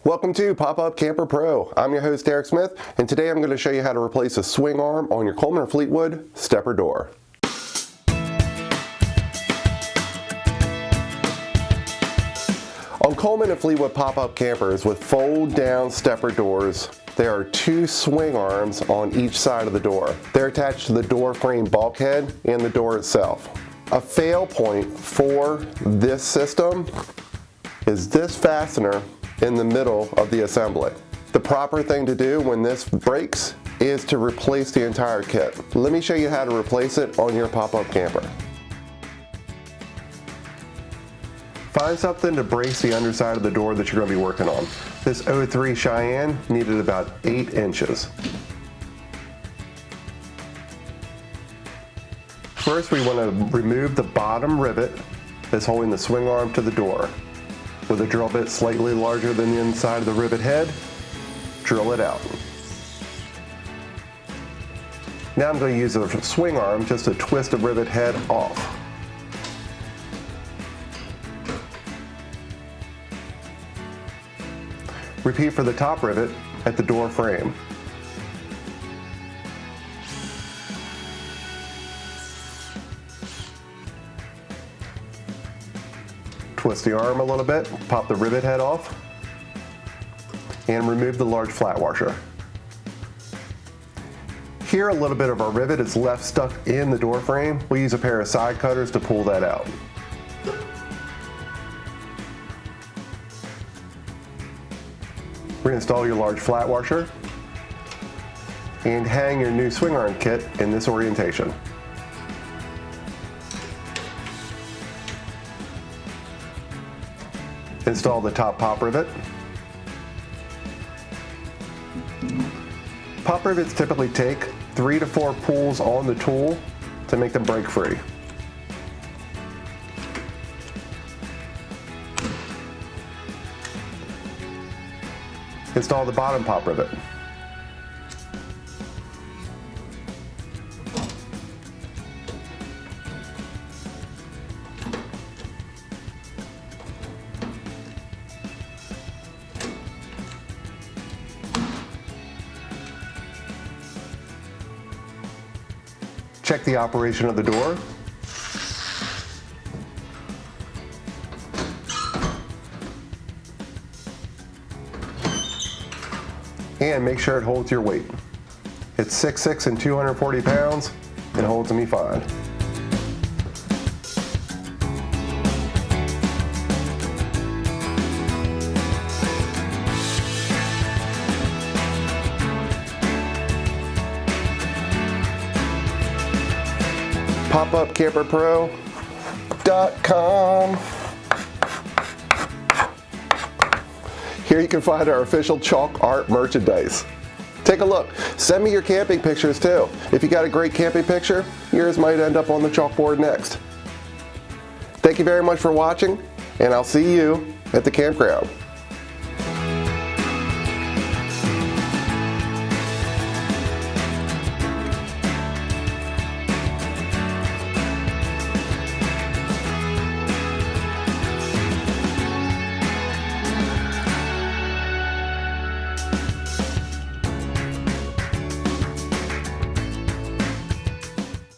Welcome to Pop-Up Camper Pro. I'm your host Eric Smith, and today I'm going to show you how to replace a swing arm on your Coleman and Fleetwood stepper door. On Coleman and Fleetwood pop-up campers with fold-down stepper doors, there are two swing arms on each side of the door. They're attached to the door frame bulkhead and the door itself. A fail point for this system is this fastener in the middle of the assembly. The proper thing to do when this breaks is to replace the entire kit. Let me show you how to replace it on your pop-up camper. Find something to brace the underside of the door that you're going to be working on. This 03 Cheyenne needed about 8 inches. First, we want to remove the bottom rivet that's holding the swing arm to the door. With a drill bit slightly larger than the inside of the rivet head, drill it out. Now I'm going to use a swing arm just to twist the rivet head off. Repeat for the top rivet at the door frame. Twist the arm a little bit, pop the rivet head off, and remove the large flat washer. Here a little bit of our rivet is left stuck in the door frame. We'll use a pair of side cutters to pull that out. Reinstall your large flat washer and hang your new swing arm kit in this orientation. Install the top pop rivet. Pop rivets typically take 3 to 4 pulls on the tool to make them break free. Install the bottom pop rivet. Check the operation of the door. And make sure it holds your weight. It's 6'6" and 240 pounds. It holds me fine. PopUpCamperPro.com. Here you can find our official chalk art merchandise. Take a look. Send me your camping pictures too. If you got a great camping picture, yours might end up on the chalkboard next. Thank you very much for watching, and I'll see you at the campground.